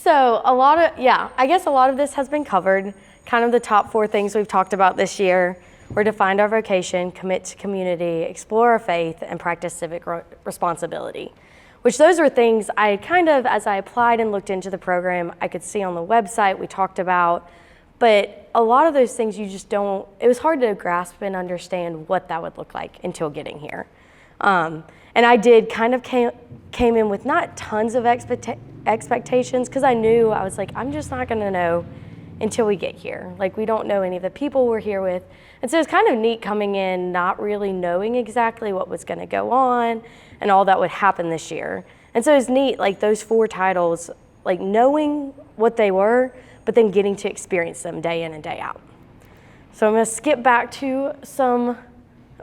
So I guess a lot of this has been covered. Kind of the top 4 things we've talked about this year were to find our vocation, commit to community, explore our faith, and practice civic responsibility. Which those were things I kind of, as I applied and looked into the program, I could see on the website, we talked about, but a lot of those things you just don't, it was hard to grasp and understand what that would look like until getting here. And I did kind of came in with not tons of expectations, because I knew, I was like, I'm just not gonna know until we get here. Like, we don't know any of the people we're here with. And so it's kind of neat coming in not really knowing exactly what was gonna go on and all that would happen this year. And so it's neat, like those 4 titles, like knowing what they were, but then getting to experience them day in and day out. So I'm gonna skip back to some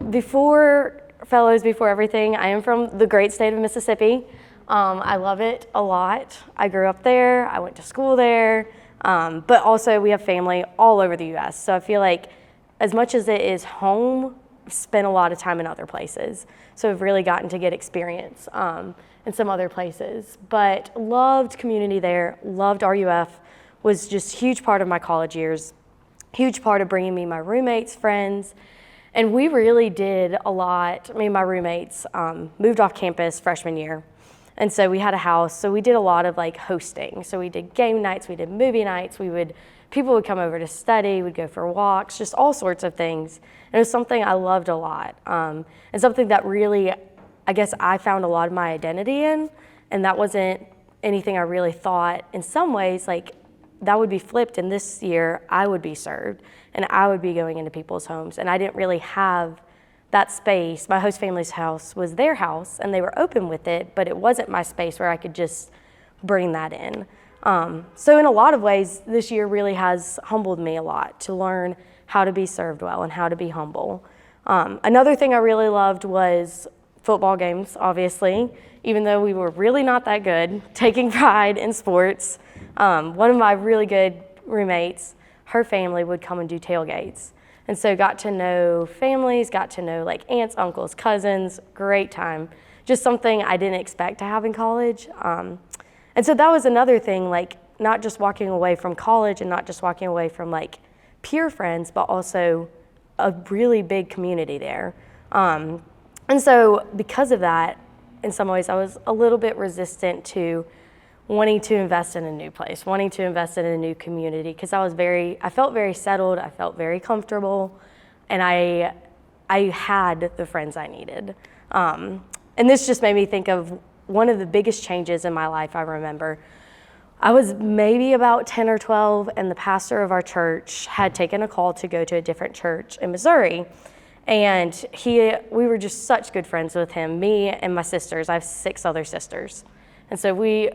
before Fellows, before everything. I am from the great state of Mississippi. I love it a lot. I grew up there, I went to school there, but also we have family all over the US. So I feel like as much as it is home, I've spent a lot of time in other places. So I've really gotten to get experience in some other places, but loved community there, loved RUF, was just a huge part of my college years, huge part of bringing me my roommates, friends, and we really did a lot. Me and my roommates moved off campus freshman year. And so we had a house, so we did a lot of like hosting. So we did game nights, we did movie nights, people would come over to study, we'd go for walks, just all sorts of things. And it was something I loved a lot. And something that really, I guess I found a lot of my identity in, and that wasn't anything I really thought in some ways, like that would be flipped, and this year I would be served and I would be going into people's homes. And I didn't really have that space. My host family's house was their house and they were open with it, but it wasn't my space where I could just bring that in. So in a lot of ways, this year really has humbled me a lot to learn how to be served well and how to be humble. Another thing I really loved was football games, obviously, even though we were really not that good, taking pride in sports. One of my really good roommates, her family would come and do tailgates. And so got to know families, got to know like aunts, uncles, cousins, great time. Just something I didn't expect to have in college. And so that was another thing, like not just walking away from college and not just walking away from like peer friends, but also a really big community there. And so because of that, in some ways I was a little bit resistant to wanting to invest in a new place, wanting to invest in a new community, because I felt very settled, I felt very comfortable, and I had the friends I needed. And this just made me think of one of the biggest changes in my life I remember. I was maybe about 10 or 12, and the pastor of our church had taken a call to go to a different church in Missouri. And we were just such good friends with him, me and my sisters. I have 6 other sisters. And so we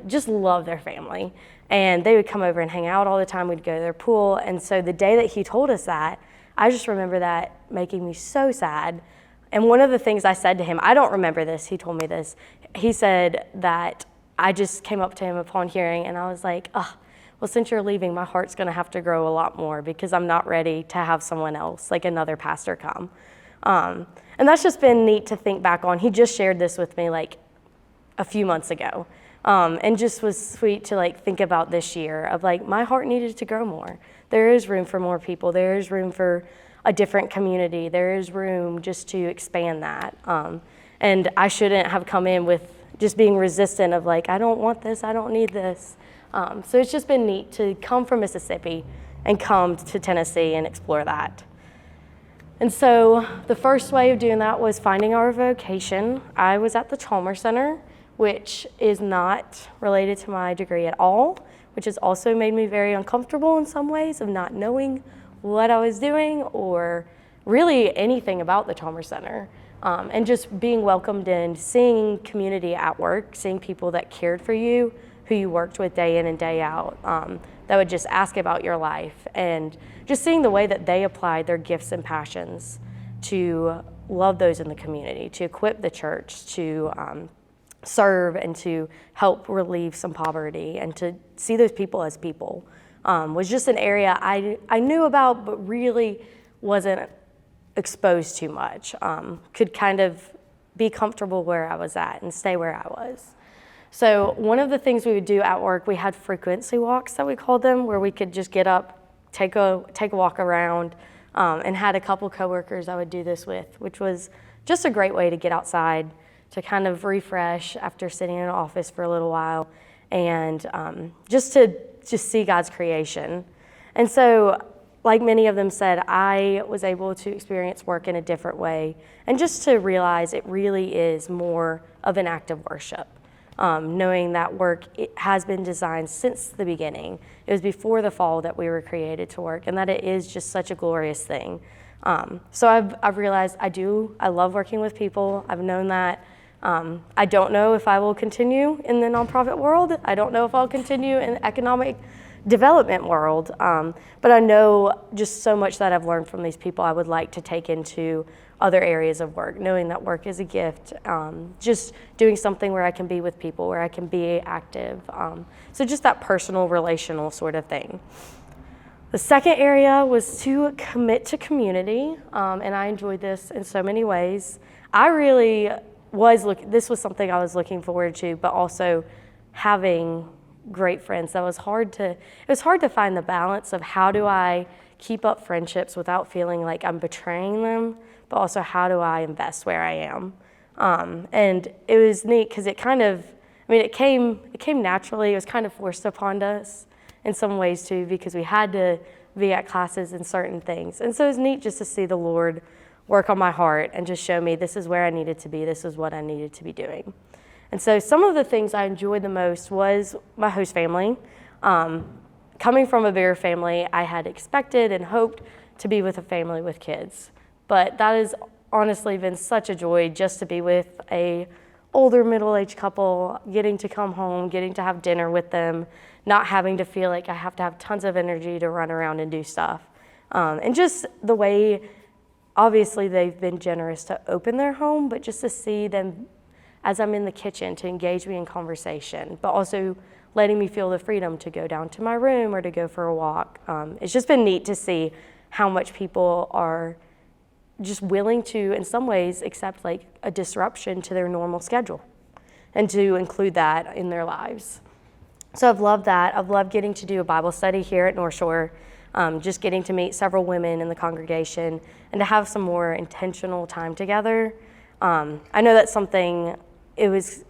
just loved their family. And they would come over and hang out all the time. We'd go to their pool. And so the day that he told us that, I just remember that making me so sad. And one of the things I said to him, I don't remember this, he told me this. He said that I just came up to him upon hearing, and I was like, oh, well, since you're leaving, my heart's gonna have to grow a lot more because I'm not ready to have someone else, like another pastor, come. And that's just been neat to think back on. He just shared this with me like a few months ago. And just was sweet to like think about this year of like, my heart needed to grow more. There is room for more people. There is room for a different community. There is room just to expand that. And I shouldn't have come in with just being resistant of like, I don't want this, I don't need this. So it's just been neat to come from Mississippi and come to Tennessee and explore that. And so the first way of doing that was finding our vocation. I was at the Chalmers Center, which is not related to my degree at all, which has also made me very uncomfortable in some ways of not knowing what I was doing or really anything about the Chalmers Center. And just being welcomed in, seeing community at work, seeing people that cared for you, who you worked with day in and day out, that would just ask about your life, and just seeing the way that they applied their gifts and passions to love those in the community, to equip the church, to serve and to help relieve some poverty and to see those people as people, was just an area I knew about but really wasn't exposed too much. Could kind of be comfortable where I was at and stay where I was. So one of the things we would do at work, we had frequency walks that we called them, where we could just get up, take a walk around, and had a couple coworkers I would do this with, which was just a great way to get outside, to kind of refresh after sitting in an office for a little while, and just to see God's creation. And so, like many of them said, I was able to experience work in a different way, and just to realize it really is more of an act of worship. Knowing that work, it has been designed since the beginning. It was before the fall that we were created to work, and that it is just such a glorious thing. So I've realized I love working with people. I've known that. I don't know if I will continue in the nonprofit world. I don't know if I'll continue in the economic development world, but I know just so much that I've learned from these people I would like to take into other areas of work, knowing that work is a gift, just doing something where I can be with people, where I can be active. So just that personal, relational sort of thing. The second area was to commit to community, and I enjoyed this in so many ways. I really this was something I was looking forward to, but also having great friends. It was hard to find the balance of how do I keep up friendships without feeling like I'm betraying them, but also how do I invest where I am. And it was neat because it came naturally. It was kind of forced upon us in some ways too, because we had to be at classes and certain things. And so it was neat just to see the Lord work on my heart and just show me this is where I needed to be, this is what I needed to be doing. And so some of the things I enjoyed the most was my host family. Coming from a bigger family, I had expected and hoped to be with a family with kids. But that has honestly been such a joy just to be with a older middle-aged couple, getting to come home, getting to have dinner with them, not having to feel like I have to have tons of energy to run around and do stuff. And just the way, obviously they've been generous to open their home, but just to see them as I'm in the kitchen, to engage me in conversation, but also letting me feel the freedom to go down to my room or to go for a walk. It's just been neat to see how much people are just willing to, in some ways, accept like a disruption to their normal schedule and to include that in their lives. So I've loved that. I've loved getting to do a Bible study here at North Shore, just getting to meet several women in the congregation and to have some more intentional time together. I know that's something, it was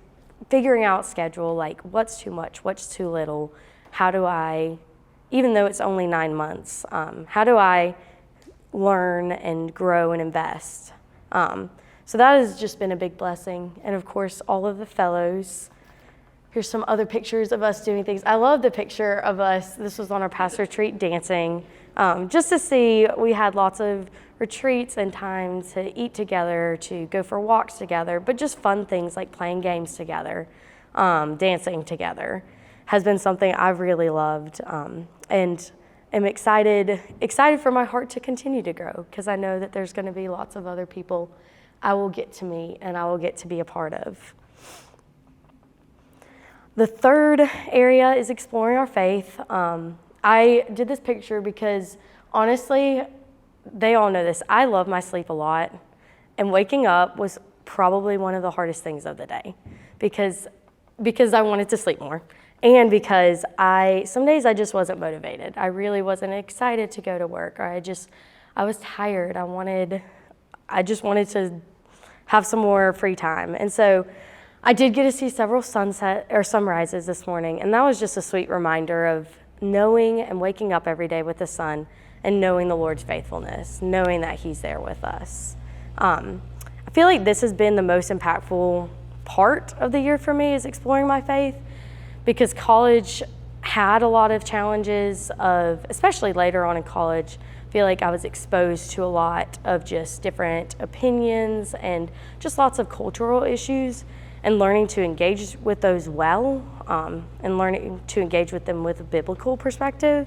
figuring out schedule, like what's too much, what's too little, how do I, even though it's only 9 months, how do I learn and grow and invest? So that has just been a big blessing. And of course, all of the fellows. Here's some other pictures of us doing things. I love the picture of us, this was on our past retreat, dancing. Just to see, we had lots of retreats and time to eat together, to go for walks together, but just fun things like playing games together, dancing together has been something I've really loved, and am excited for my heart to continue to grow, because I know that there's going to be lots of other people I will get to meet and I will get to be a part of. The third area is exploring our faith. I did this picture because honestly, they all know this. I love my sleep a lot, and waking up was probably one of the hardest things of the day because I wanted to sleep more, and because some days I just wasn't motivated. I really wasn't excited to go to work, or I was tired. I just wanted to have some more free time. And so I did get to see several sunrises this morning, and that was just a sweet reminder of knowing and waking up every day with the sun and knowing the Lord's faithfulness, knowing that He's there with us. I feel like this has been the most impactful part of the year for me, is exploring my faith, because college had a lot of challenges especially later on in college, I feel like I was exposed to a lot of just different opinions and just lots of cultural issues, and learning to engage with those well, and learning to engage with them with a biblical perspective.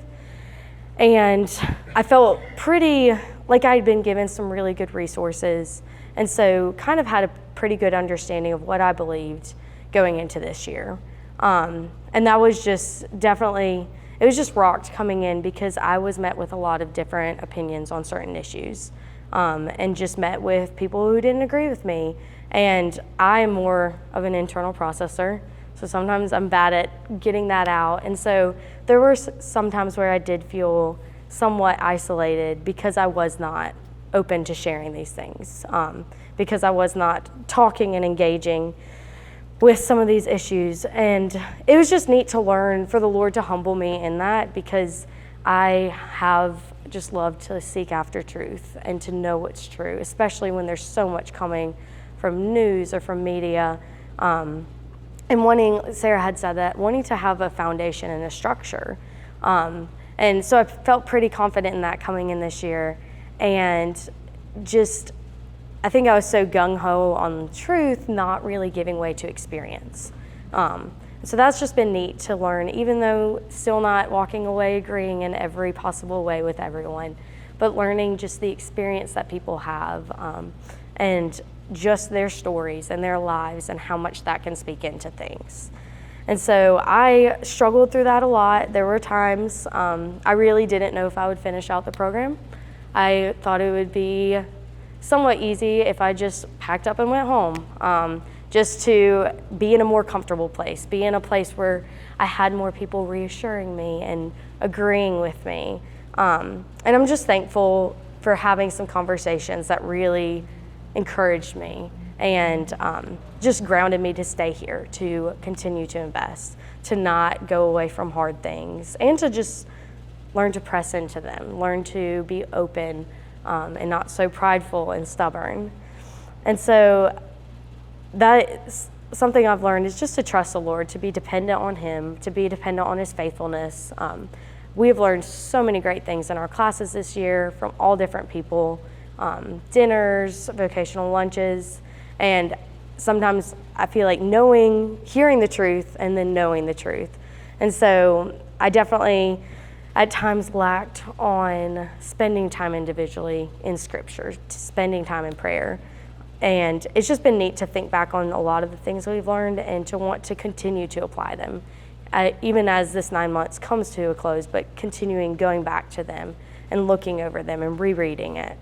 And I felt pretty like I'd been given some really good resources, and so kind of had a pretty good understanding of what I believed going into this year. And that was just definitely, it was just rocked coming in, because I was met with a lot of different opinions on certain issues, and just met with people who didn't agree with me. And I am more of an internal processor, So sometimes I'm bad at getting that out. And so there were some times where I did feel somewhat isolated because I was not open to sharing these things, because I was not talking and engaging with some of these issues. And it was just neat to learn for the Lord to humble me in that, because I have just loved to seek after truth and to know what's true, especially when there's so much coming from news or from media. And wanting, Sarah had said that, wanting to have a foundation and a structure. And so I felt pretty confident in that coming in this year. And just, I think I was so gung-ho on truth, not really giving way to experience. So that's just been neat to learn, even though still not walking away agreeing in every possible way with everyone, but learning just the experience that people have, and just their stories and their lives and how much that can speak into things. And so I struggled through that a lot. There were times I really didn't know if I would finish out the program. I thought it would be somewhat easy if I just packed up and went home, just to be in a more comfortable place, be in a place where I had more people reassuring me and agreeing with me. And I'm just thankful for having some conversations that really encouraged me and just grounded me to stay here, to continue to invest, to not go away from hard things, and to just learn to press into them, learn to be open and not so prideful and stubborn. And so that's something I've learned, is just to trust the Lord, to be dependent on Him, to be dependent on His faithfulness. We have learned so many great things in our classes this year from all different people. Dinners, vocational lunches, and sometimes I feel like hearing the truth and then knowing the truth. And so I definitely at times lacked on spending time individually in scripture, spending time in prayer. And it's just been neat to think back on a lot of the things we've learned and to want to continue to apply them, even as this 9 months comes to a close, but continuing going back to them and looking over them and rereading it.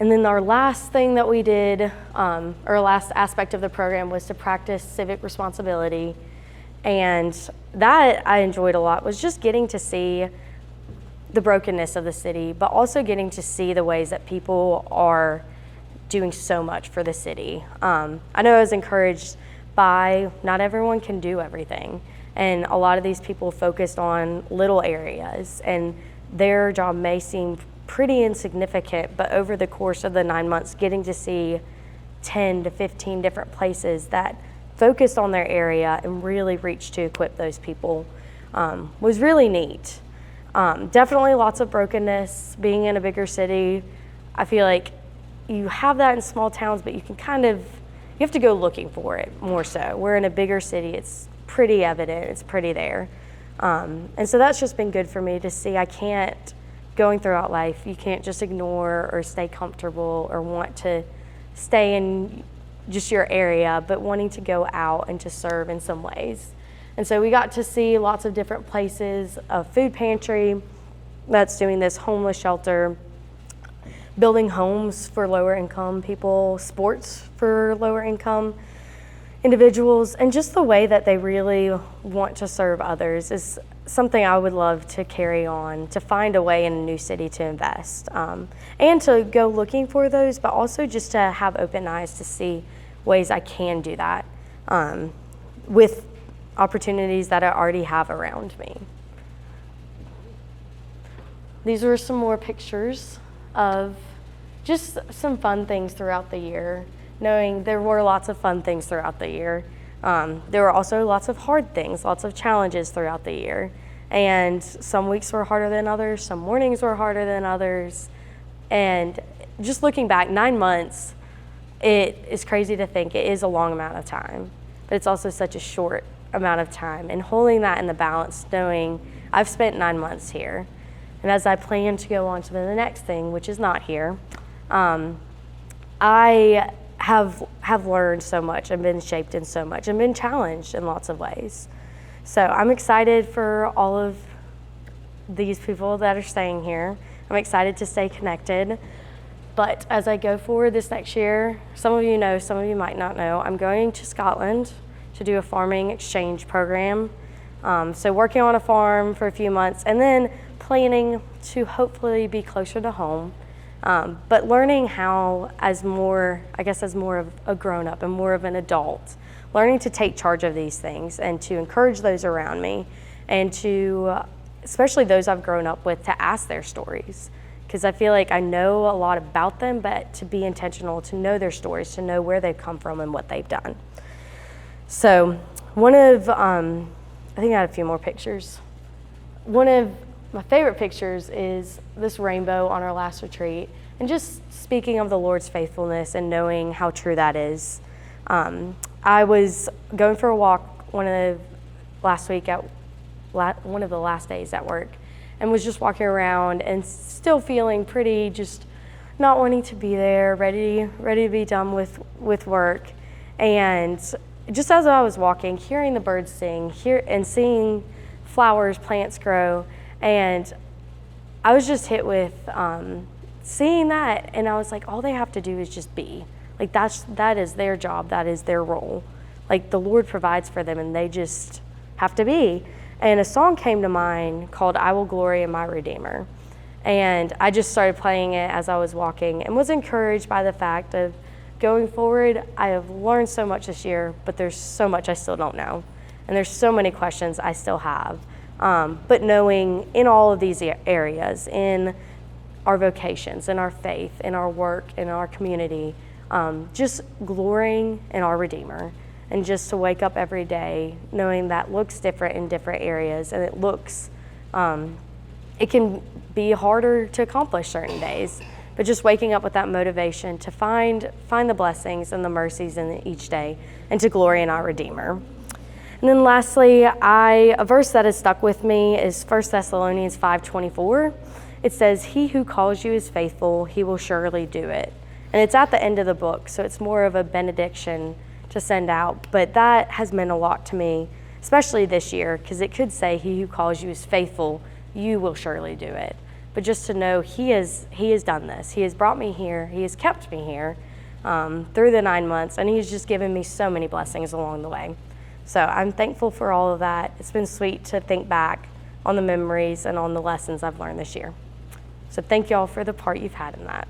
And then our last thing that we did, or last aspect of the program, was to practice civic responsibility. And that I enjoyed a lot, was just getting to see the brokenness of the city, but also getting to see the ways that people are doing so much for the city. I know I was encouraged by not everyone can do everything. And a lot of these people focused on little areas, and their job may seem pretty insignificant, but over the course of the 9 months, getting to see 10 to 15 different places that focused on their area and really reached to equip those people was really neat. Definitely lots of brokenness. Being in a bigger city, I feel like you have that in small towns, but you have to go looking for it more so. We're in a bigger city, it's pretty evident, it's pretty there. And so that's just been good for me to see. Going throughout life, you can't just ignore or stay comfortable or want to stay in just your area, but wanting to go out and to serve in some ways. And so we got to see lots of different places, a food pantry that's doing this, homeless shelter, building homes for lower income people, sports for lower income individuals, and just the way that they really want to serve others is something I would love to carry on, to find a way in a new city to invest, and to go looking for those, but also just to have open eyes to see ways I can do that with opportunities that I already have around me. These were some more pictures of just some fun things throughout the year, knowing there were lots of fun things throughout the year. There were also lots of hard things, lots of challenges throughout the year. And some weeks were harder than others, some mornings were harder than others. And just looking back, 9 months, it is crazy to think it is a long amount of time, but it's also such a short amount of time. And holding that in the balance, knowing I've spent 9 months here. And as I plan to go on to the next thing, which is not here, I have learned so much and been shaped in so much and been challenged in lots of ways. So I'm excited for all of these people that are staying here. I'm excited to stay connected, But as I go forward this next year, some of you know, some of you might not know, I'm going to Scotland to do a farming exchange program. So working on a farm for a few months and then planning to hopefully be closer to home. But learning how, as more of a grown-up and more of an adult, learning to take charge of these things and to encourage those around me and to, especially those I've grown up with, to ask their stories. Because I feel like I know a lot about them, but to be intentional, to know their stories, to know where they've come from and what they've done. So one of, I think I had a few more pictures. One of my favorite pictures is this rainbow on our last retreat, and just speaking of the Lord's faithfulness and knowing how true that is. I was going for a walk one of the last days at work, and was just walking around and still feeling pretty just not wanting to be there, ready to be done with work. And just as I was walking, hearing the birds sing, and seeing flowers, plants grow, and I was just hit with seeing that, and I was like, all they have to do is just be. Like that is their job, that is their role. Like the Lord provides for them, and they just have to be. And a song came to mind called I Will Glory in My Redeemer. And I just started playing it as I was walking and was encouraged by the fact of going forward, I have learned so much this year, but there's so much I still don't know. And there's so many questions I still have. But knowing in all of these areas, in our vocations, in our faith, in our work, in our community, just glorying in our Redeemer. And just to wake up every day knowing that looks different in different areas, and it can be harder to accomplish certain days, but just waking up with that motivation to find the blessings and the mercies in each day and to glory in our Redeemer. And then lastly, a verse that has stuck with me is 1 Thessalonians 5:24. It says, "He who calls you is faithful, he will surely do it." And it's at the end of the book, so it's more of a benediction to send out, but that has meant a lot to me, especially this year, because it could say, "He who calls you is faithful, you will surely do it." But just to know he has done this. He has brought me here. He has kept me here through the 9 months, and he's just given me so many blessings along the way. So I'm thankful for all of that. It's been sweet to think back on the memories and on the lessons I've learned this year. So thank y'all for the part you've had in that.